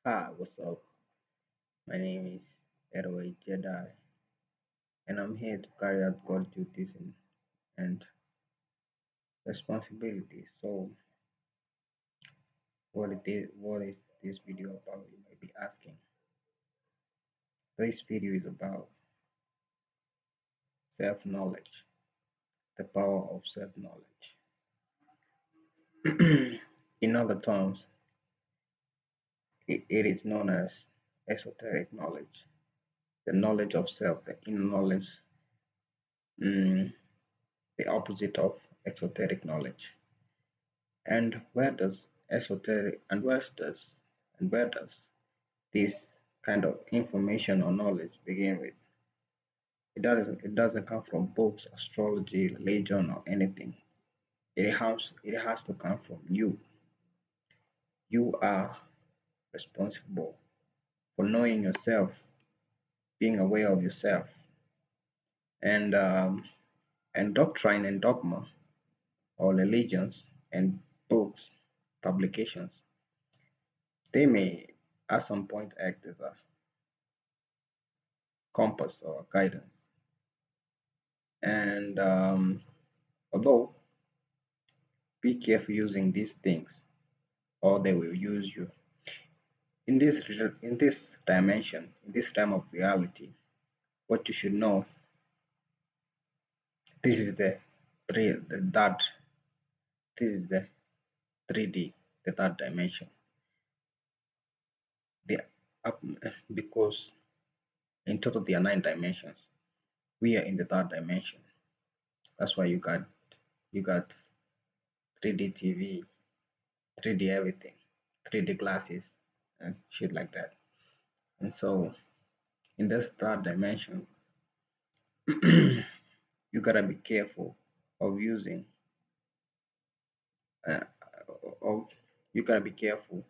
Hi, what's up? My name is Edward Jedi, and I'm here to carry out God duties and responsibilities. So, what is this video about? You might be asking. This video is about self-knowledge, the power of self-knowledge. In other terms, it is known as esoteric knowledge, the knowledge of self, the inner knowledge, mm, the opposite of exoteric knowledge. And where does esoteric and where does this kind of information or knowledge begin with? It doesn't come from books, astrology, religion, or anything. It has to come from you. You are responsible for knowing yourself, being aware of yourself, and doctrine and dogma or religions and books, publications. They may at some point act as a compass or guidance. And although be careful using these things, or they will use you. In this dimension, in this realm of reality, what you should know, this is the third, this is the 3D, the third dimension. The up because in total there are 9 dimensions. We are in the third dimension. That's why you got 3D TV, 3D everything, 3D glasses, and shit like that. And so in this third dimension, you gotta be careful of using uh, of you gotta be careful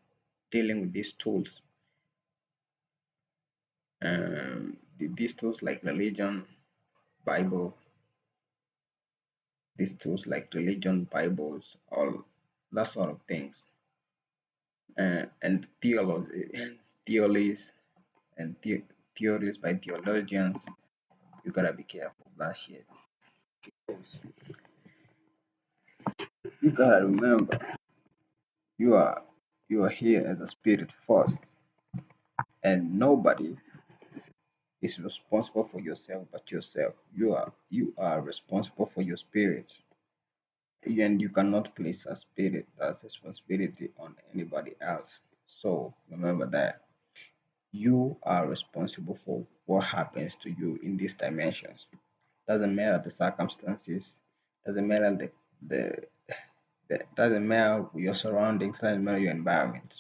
dealing with these tools. These tools like religion, Bible, these tools like religion, Bibles, all that sort of things, and theories and theories by theologians. You gotta be careful of that shit. You gotta remember, you are you are here as a spirit first, and nobody is responsible for yourself but yourself. You are responsible for your spirit, and you cannot place a spirit as responsibility on anybody else. So remember that you are responsible for what happens to you in these dimensions. Doesn't matter the circumstances, doesn't matter the, doesn't matter your surroundings, doesn't matter your environment.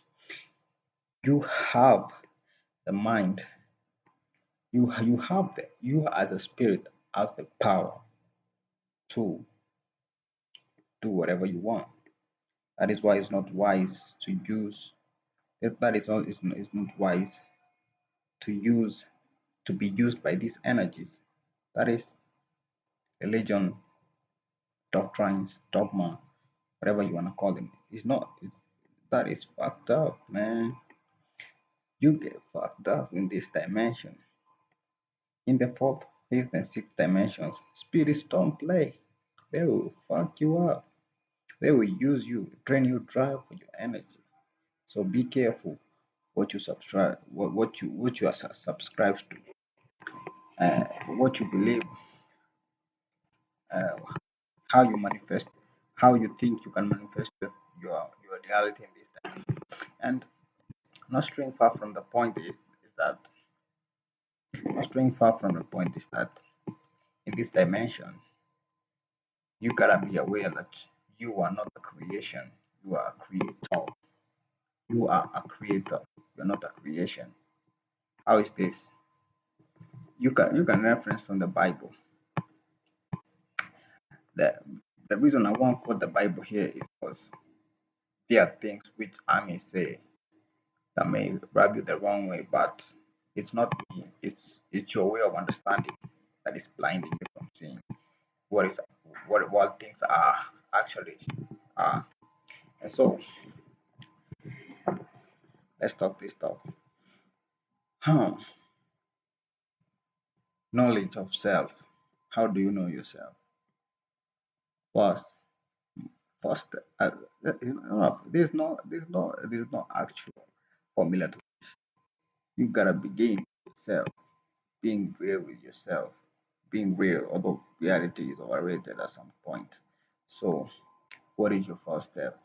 You have the mind. You have you as a spirit has the power to do whatever you want. That is why it's not wise to use that is not it's not wise to use to be used by these energies. That is religion, doctrines, dogma, whatever you want to call them. It's not that is fucked up, man. You get fucked up in this dimension. In the fourth, fifth, and sixth dimensions, spirits don't play. They will fuck you up. They will use you, drain you dry for your energy. So be careful what you subscribe, what you are subscribed to, what you believe, uh, how you manifest, how you think you can manifest your reality in this time. And not straying far from the point is that not straying far from the point is that in this dimension you gotta be aware that you are not a creation, you are a creator. You are a creator, you're not a creation. How is this? You can reference from the Bible. The the reason I won't quote the Bible here is because there are things which I may say that may rub you the wrong way, but it's not me. It's your way of understanding that is blinding you from seeing what is what things are actually are. And so let's talk this talk. Huh. Knowledge of self. How do you know yourself? First, first, there's no actual formula. You gotta begin with yourself, being real with yourself, being real. Although reality is overrated at some point. So, what is your first step?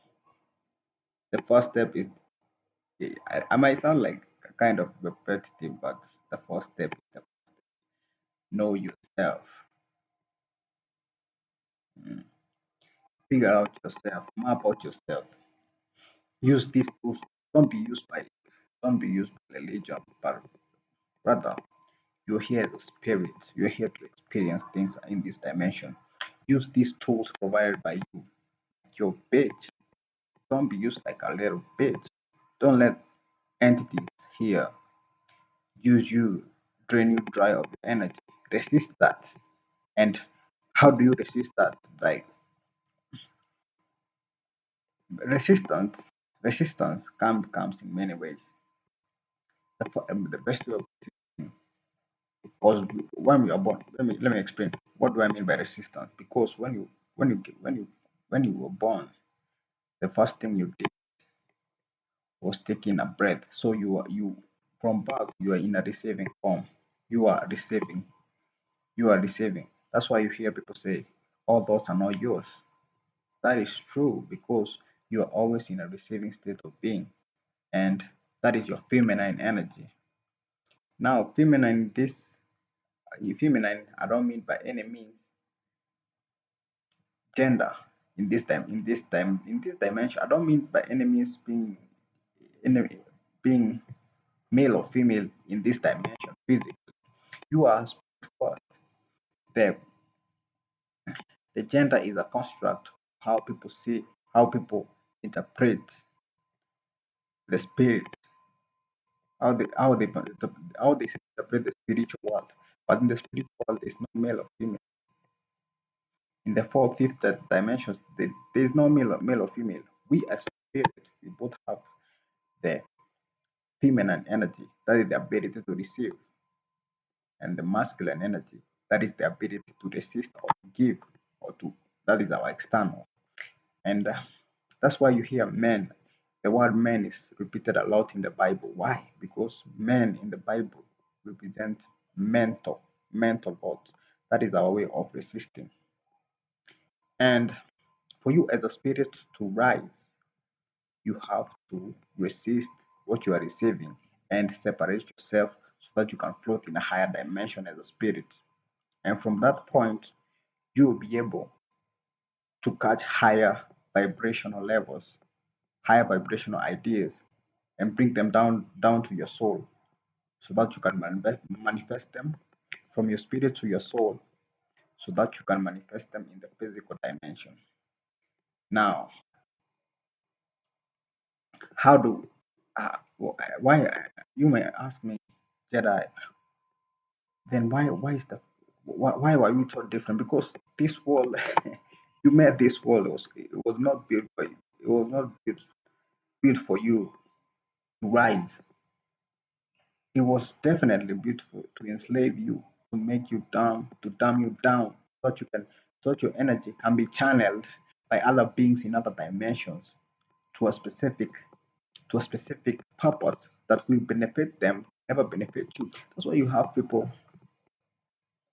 The first step is I might sound like kind of repetitive, but the first step is to know yourself. Mm. Figure out yourself, map out yourself. Use these tools. Don't be used by don't be used by religion, but rather you're here as a spirit. You're here to experience things in this dimension. Use these tools provided by you, your bitch. Don't be used like a little bitch. Don't let entities here use you, drain you dry of your energy. Resist that. And how do you resist that? Like resistance, resistance comes in many ways. The best way of resisting, because when we are born, let me explain. What do I mean by resistance? Because when you were born, the first thing you did was taking a breath. So you from birth you are in a receiving form. You are receiving. You are receiving. That's why you hear people say, "All thoughts are not yours." That is true because you are always in a receiving state of being, and that is your feminine energy. Now, feminine, I don't mean by any means gender in this dimension. I don't mean by any means any, being male or female in this dimension physically. You are spirit first. The the gender is a construct how people see, how people interpret the spirit, how they interpret the spiritual world. But in the spiritual world, there's no male or female. In the fourth, fifth dimensions, there is no male or female. We as spirit, we both have the feminine energy, that is the ability to receive, and the masculine energy, that is the ability to resist or to give or to, that is our external. And that's why you hear men. The word men is repeated a lot in the Bible. Why? Because men in the Bible represent mental thoughts. That is our way of resisting. And for you as a spirit to rise, you have to resist what you are receiving and separate yourself so that you can float in a higher dimension as a spirit. And from that point, you will be able to catch higher vibrational levels, higher vibrational ideas, and bring them down to your soul so that you can manifest them from your spirit to your soul so that you can manifest them in the physical dimension. Now, how do why you may ask me, Jedi, then why is the why were you so different? Because this world you made this world, it was not built for you. It was not built for you to rise. It was definitely beautiful to enslave you, to make you down, to dumb you down, so that you can, so that your energy can be channeled by other beings in other dimensions to a specific, to a specific purpose that will benefit them, never benefit you. That's why you have people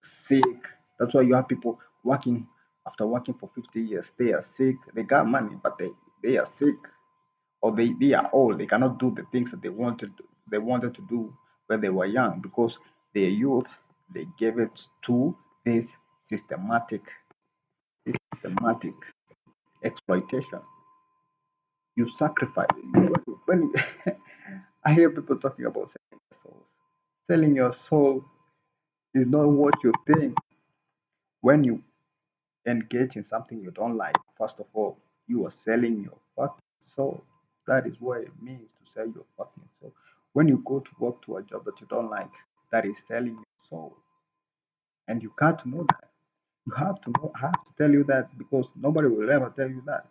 sick. That's why you have people working after working for 50 years. They are sick. They got money, but they are sick, or they are old. They cannot do the things that they wanted to do when they were young because their youth they gave it to this systematic systematic exploitation. You sacrifice I hear people talking about selling their souls. Selling your soul is not what you think. When you engage in something you don't like, first of all, you are selling your fucking soul. That is what it means to sell your fucking soul. When you go to work to a job that you don't like, that is selling your soul. And you can't know that. You have to know, I have to tell you that because nobody will ever tell you that.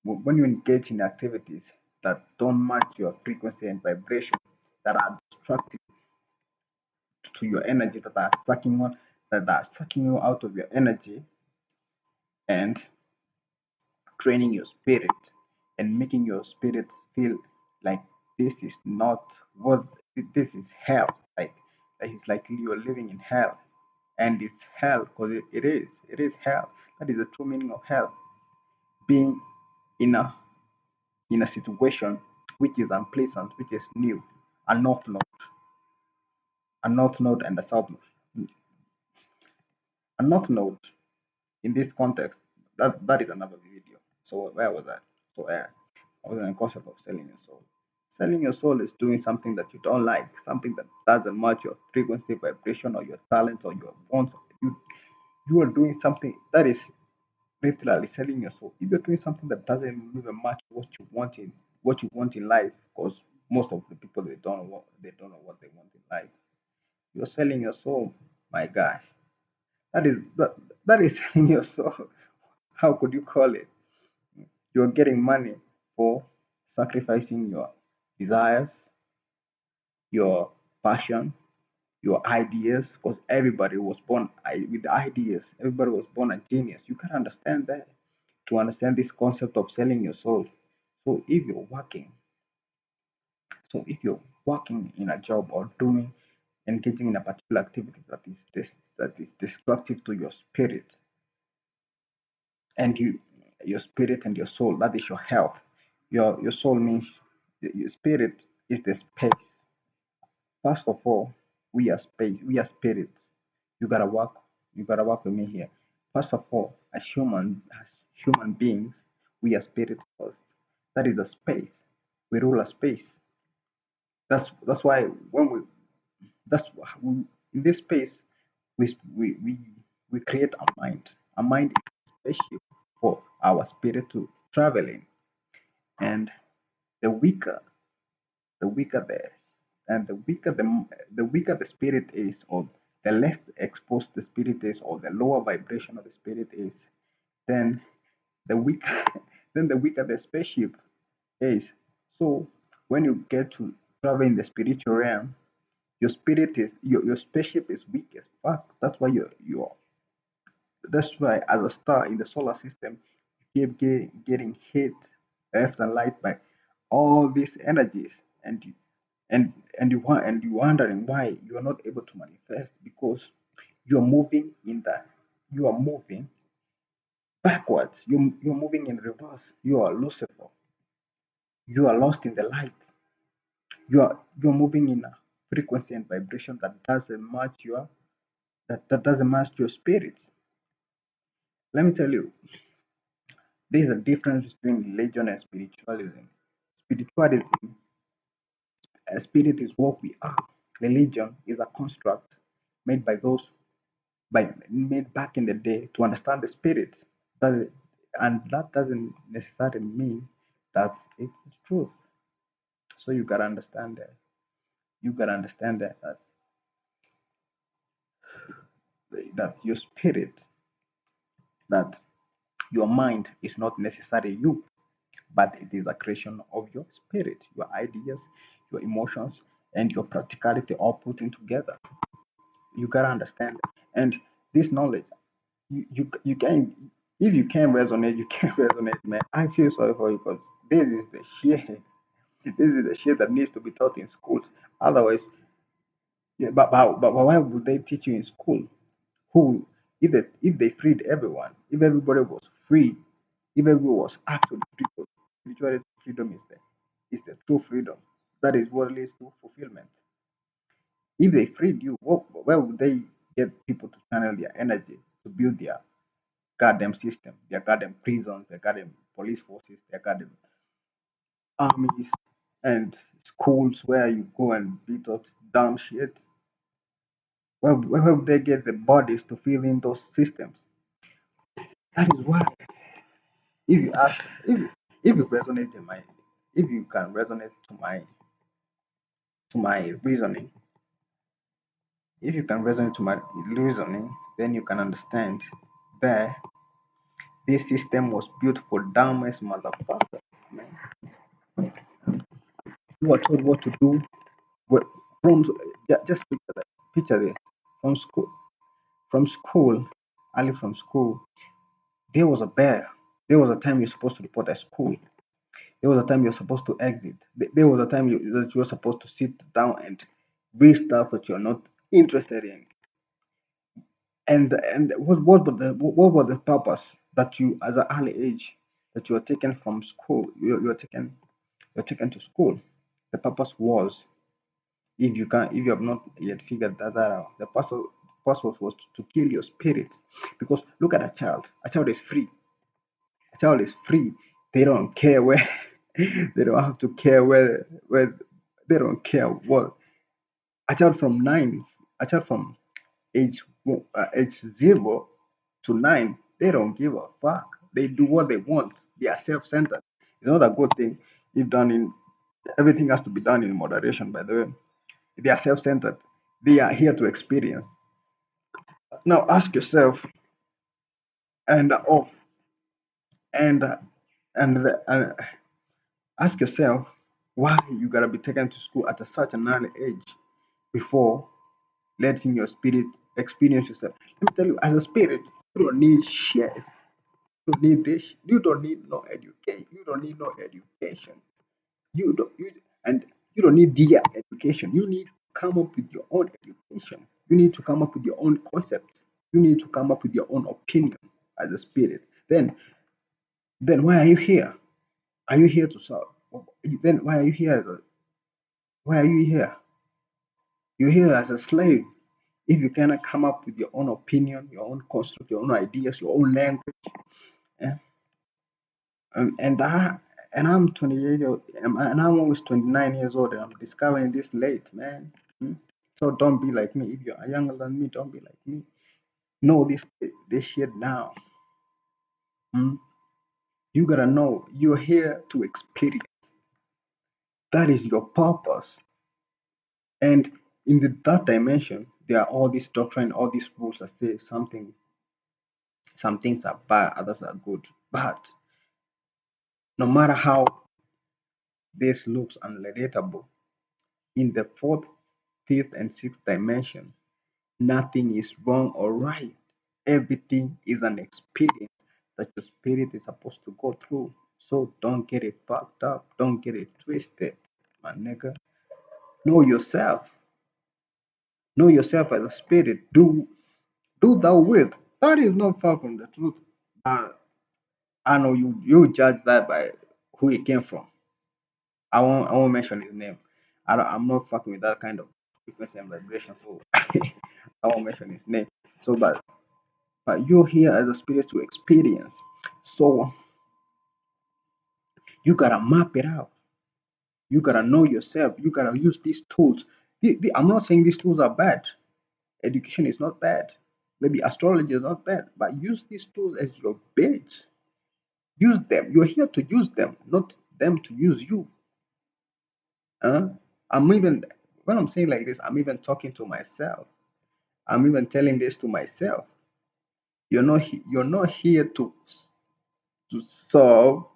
When you engage in activities that don't match your frequency and vibration, that are destructive to your energy, that are sucking you out of your energy and training your spirit and making your spirit feel like this is not what this is hell. Like it's like you're living in hell, and it's hell because it is hell. That is the true meaning of hell, being in a situation which is unpleasant, which is new, a north node, and a south node. A north node in this context, that is another video. So where was that? So I was in the concept of selling your soul. Selling your soul is doing something that you don't like, something that doesn't match your frequency, vibration, or your talent, or your wants. You are doing something that is literally selling your soul. If you're doing something that doesn't even match what you want in life, because most of the people they don't know what they want in life. You're selling your soul, my guy. That is selling your soul. How could you call it? You're getting money for sacrificing your desires, your passion, your ideas, because everybody was born with ideas. Everybody was born a genius. You can understand that to understand this concept of selling your soul. So if you're working, if you're working in a job or doing engaging in a particular activity that is destructive to your spirit and your spirit and your soul, that is your health. Your soul means your spirit is the space. First of all, we are space, we are spirits. You gotta work, you gotta work with me here. First of all, as human beings, we are spirit first. That is a space. We rule a space. That's why when we that's we, in this space we we we, we create a mind. A mind is a spaceship for our spirit to travel in. And the weaker the weaker the and the weaker the spirit is, or the less exposed the spirit is, or the lower vibration of the spirit is, then the weaker then the weaker the spaceship is. So when you get to travel in the spiritual realm, your spaceship is weak as fuck. That's why as a star in the solar system you keep getting hit left and right by all these energies, and you wondering why you are not able to manifest, because you are moving you are moving backwards. You're moving in reverse. You are Lucifer. You are lost in the light. You're moving in a frequency and vibration that doesn't match your spirit. Let me tell you, there's a difference between religion and spiritualism. Spiritualism, spirit is what we are. Religion is a construct made by those by made back in the day to understand the spirit. That and that doesn't necessarily mean that it's truth. So you gotta understand that. You gotta understand that your spirit, that your mind is not necessarily you, but it is a creation of your spirit, your ideas, your emotions, and your practicality all put in together. You gotta understand that. And this knowledge, you can, if you can resonate, you can resonate, man. I feel sorry for you because this is the shit. This is the shit that needs to be taught in schools. Otherwise, yeah, but why would they teach you in school? Who, if they freed everyone, if everybody was free, if everyone was actually free, because spirituality freedom is the true freedom. That is what leads to fulfillment. If they freed you, where would they get people to channel their energy to build their goddamn system, their goddamn prisons, their goddamn police forces, their goddamn armies and schools where you go and beat up dumb shit? Where would they get the bodies to fill in those systems? That is why, if you ask, if you resonate in my, if you can resonate to my reasoning, if you can resonate to my reasoning, then you can understand that this system was built for dumbass motherfuckers, man. You are told what to do. Wh- From just picture this from school. From school, early from school, there was a bear. There was a time you're supposed to report at school. There was a time you're supposed to exit. There was a time that you were supposed to sit down and read stuff that you're not interested in. And what was the purpose that you, as an early age, that you were taken from school? You're taken to school. The purpose was, if you have not yet figured that out, the purpose was to kill your spirit. Because look at a child. A child is free. A child is free. They don't care where. They don't have to care where. They don't care what. A child from nine. A child from age 0 to 9. They don't give a fuck. They do what they want. They are self-centered. It's not a good thing if done in. Everything has to be done in moderation. By the way, they are self-centered. They are here to experience. Now ask yourself, and and and ask yourself why you gotta be taken to school at such an early age before letting your spirit experience yourself. Let me tell you, as a spirit, you don't need shit. You don't need this. You don't need no education. You don't need no education. You don't you and you don't need their education. You need to come up with your own education. You need to come up with your own concepts. You need to come up with your own opinion as a spirit. Then why are you here? Are you here to solve? Then why are you here? Why are you here? You're here as a slave. If you cannot come up with your own opinion, your own construct, your own ideas, your own language, eh, and I'm 28 and I'm almost 29 years old, and I'm discovering this late, man. So don't be like me. If you're younger than me, don't be like me. Know this shit now. Mm? You gotta know you're here to experience. That is your purpose. And in that dimension, there are all these doctrine, all these rules that say some things are bad, others are good. But no matter how this looks unrelatable, in the fourth, fifth, and sixth dimension, nothing is wrong or right. Everything is an experience that your spirit is supposed to go through. So don't get it fucked up. Don't get it twisted, my nigga. Know yourself. Know yourself as a spirit. Do thou wilt. That is not far from the truth. But I know you judge that by who it came from. I won't mention his name. I'm not fucking with that kind of frequency and vibration, so I won't mention his name. So but you're here as a spirit to experience. So you gotta map it out. You gotta know yourself. You gotta use these tools. I'm not saying these tools are bad. Education is not bad. Maybe astrology is not bad, but use these tools as your base. Use them. You're here to use them, not them to use you. Huh? I'm even when I'm saying like this, I'm even talking to myself. I'm even telling this to myself. You're not here to solve.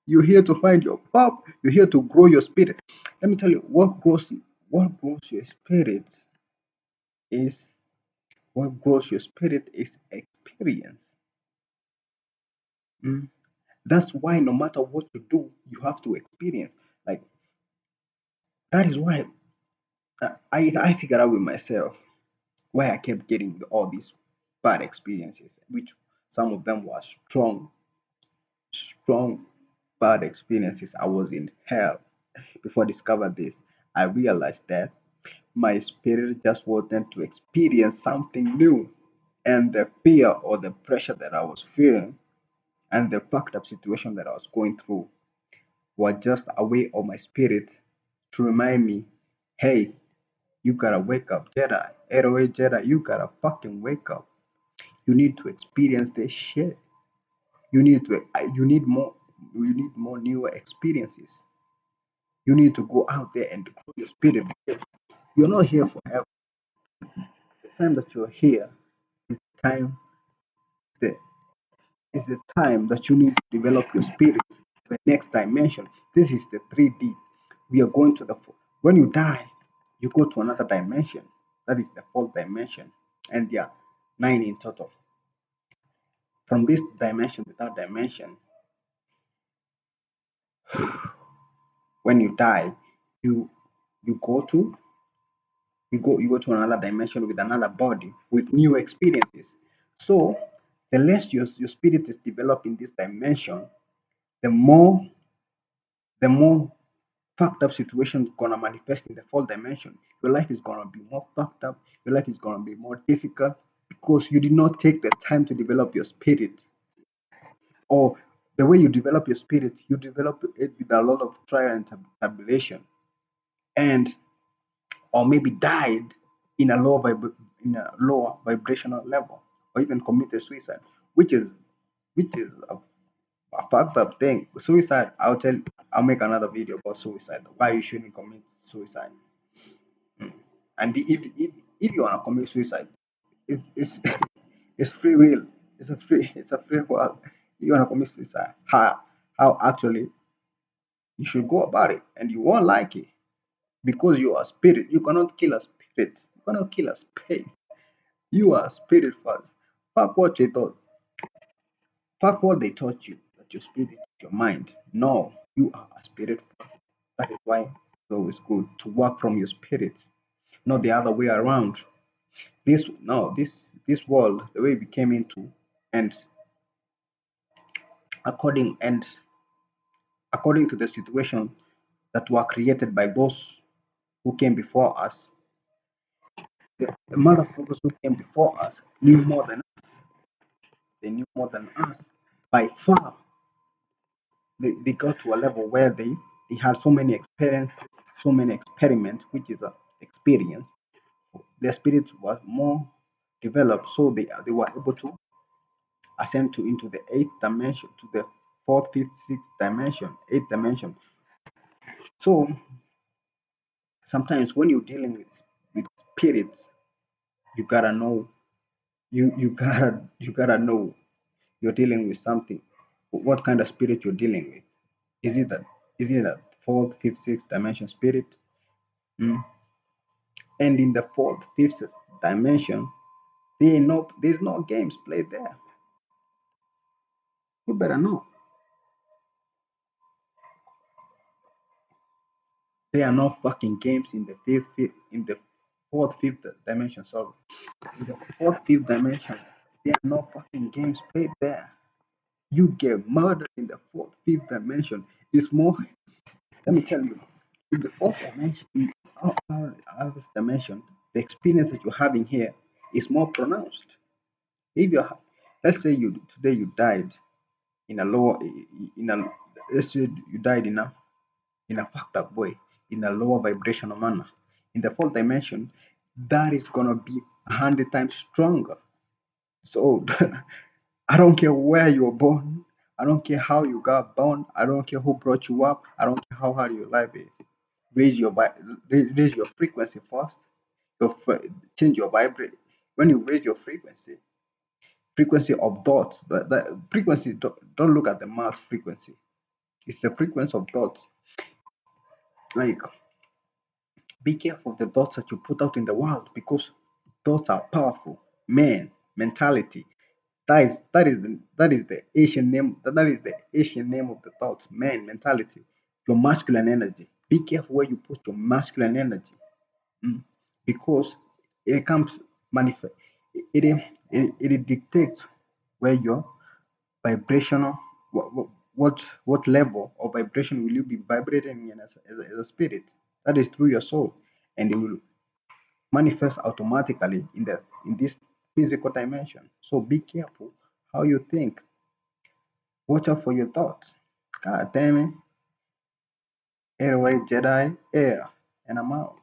You're here to find your pop. You're here to grow your spirit. Let me tell you what grows your spirit is experience. Mm. That's why no matter what you do, you have to experience. Like that is why I figured out with myself why I kept getting all these bad experiences, which some of them were strong bad experiences. I was in hell before I discovered this. I realized that my spirit just wanted to experience something new, and the fear or the pressure that I was feeling and the fucked up situation that I was going through were just a way of my spirit to remind me, hey, you gotta wake up, Jedi. 808 Jedi, you gotta fucking wake up. You need to experience this shit. You need to you need more newer experiences. You need to go out there and grow your spirit. You're not here forever. The time that you're here is the time that is the time that you need to develop your spirit to the next dimension. This is the 3D. we are going to the when you die, you go to another dimension. That is the fourth dimension, and there are nine in total. From this dimension, the third dimension, when you die, you you go to you go to another dimension with another body with new experiences. So the less your spirit is developed in this dimension, the more the more fucked up situation gonna manifest in the fourth dimension. Your life is gonna be more fucked up. Your life is gonna be more difficult because you did not take the time to develop your spirit. Or the way you develop your spirit, you develop it with a lot of trial and tribulation, and or maybe died in a in a lower vibrational level, or even committed suicide, which is a fucked up thing. Suicide, I'll make another video about suicide. Why you shouldn't commit suicide. Mm. And if you wanna commit suicide, it's it's free will. It's a free world. You wanna commit suicide. How actually you should go about it, and you won't like it because you are spirit. You cannot kill a spirit. You cannot kill a space. You are spirit first. Fuck what you thought. Fuck what they taught you. That your spirit, your mind. No, you are a spirit first. That is why it's always good to work from your spirit, not the other way around. This no, this world, the way we came into, and according and according to the situation that were created by those who came before us, the motherfuckers who came before us knew more than they knew more than us by far. They got to a level where they had so many experiences, so many experiments, which is a experience. Their spirit was more developed, so they were able to ascend to into the eighth dimension, to the fourth, fifth, sixth dimension, eighth dimension. So sometimes when you're dealing with spirits, you gotta know you gotta know you're dealing with something. What kind of spirit you're dealing with? Is it a fourth, fifth, sixth dimension spirit? Mm. And in the fourth, fifth dimension, there's no games played there. You better know. There are no fucking games in the in the fourth, fifth dimension. Sorry, in the fourth, fifth dimension, there are no fucking games played there. You get murdered in the fourth, fifth dimension. It's more. Let me tell you, in the fourth dimension, in this dimension, the experience that you're having here is more pronounced. If you, let's say you today you died in a lower, in a, let's say you died in a fucked up way, in a lower vibrational manner. In the fourth dimension, that is gonna be 100 times stronger. So I don't care where you were born. I don't care how you got born. I don't care who brought you up. I don't care how hard your life is. Raise your frequency first. Your, change your vibrate. When you raise your frequency of thoughts. The frequency. Don't look at the mass frequency. It's the frequency of thoughts. Like, be careful of the thoughts that you put out in the world because thoughts are powerful. Man, mentality. That is the Asian name. That is the Asian name of the thoughts. Man, mentality. Your masculine energy. Be careful where you put your masculine energy. Mm. Because it comes manifest. It dictates where your vibrational what level of vibration will you be vibrating in as a spirit. That is through your soul, and it will manifest automatically in this physical dimension. So be careful how you think. Watch out for your thoughts. God damn it. Anyway, Jedi, and I'm out.